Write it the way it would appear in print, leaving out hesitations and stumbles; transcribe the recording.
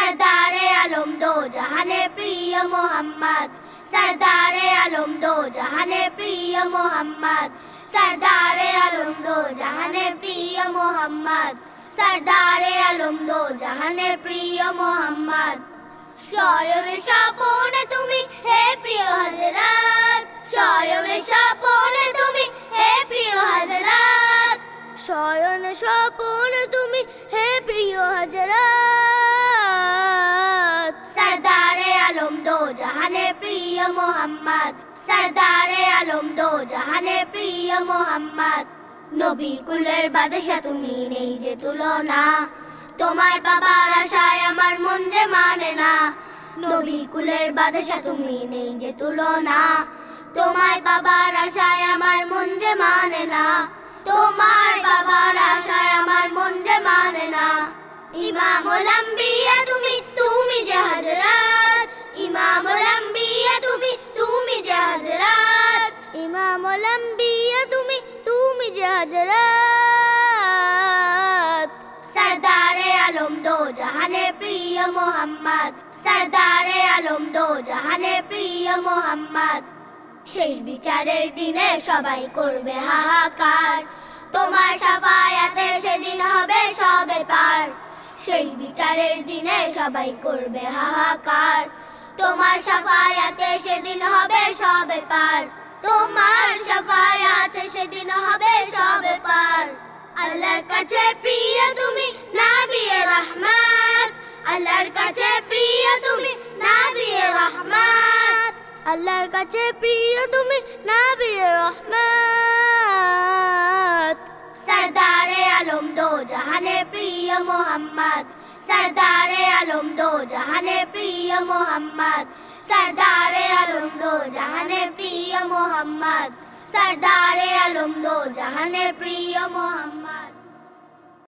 सरदारे आलम दो जहाने प्रिय मोहम्मद, सरदारे आलम दो जहाने प्रिय मोहम्मद, सरदारे आलम दो जहाने प्रिय मोहम्मद, सरदारे आलम दो जहाने प्रिय मोहम्मद। शयने স্বপনে তুমি হে প্রিয় হযরত, শয়নে স্বপনে তুমি হে প্রিয় হযরত, শয়নে স্বপনে তুমি হে প্রিয় হযরত। सरदारे आलम दो जहाने प्रिय मोहम्मद, सरदारे आलम दो जहाने प्रिय मोहम्मद। নবী কুলের বাদশা তুমি নেই যে তুলনা, তোমায় পাবার আশায় আমার মন যে মানে না। নবী কুলের বাদশা তুমি নেই যে তুলনা, তোমায় পাবার আশায় আমার মন যে মানে না, তোমার পাবার আশায় আমার মন যে মানে না। ইমামুল আম্বিয়া তুমি, তুমি যে হযরত, ইমামুল আম্বিয়া তুমি, তুমি যে হযরত, ইমামুল আম্বিয়া তুমি, তুমি যে হযরত। सरदारे आलम दो जहाने प्रिय मोहम्मद, सरदारे आलम दो जहाने प्रिय मोहम्मद। শেষ বিচারের দিনে সবাই করবে হাহাকার, তোমার শাফায়াতে সেদিন হবে সবে পার। শেষ বিচারের দিনে সবাই করবে হাহাকার, তোমার শাফায়াতে সেদিন হবে সবে পার, তোমার শাফায়াতে সেদিন হবে সবে পার। আল্লাহর কাছে প্রিয় তুমি নবিয়ে রহমত, আল্লাহর কাছে প্রিয় তুমি নবিয়ে রহমত, আল্লাহর কাছে প্রিয় তুমি নবিয়ে রহমত। सरदारे आलम दो जहाने प्रिय मोहम्मद, सरदारे आलम दो जहाने प्रिय मोहम्मद, सरदारे आलम दो जहाने प्रिय मोहम्मद, सरदारे आलम दो जहाने प्रिय मोहम्मद।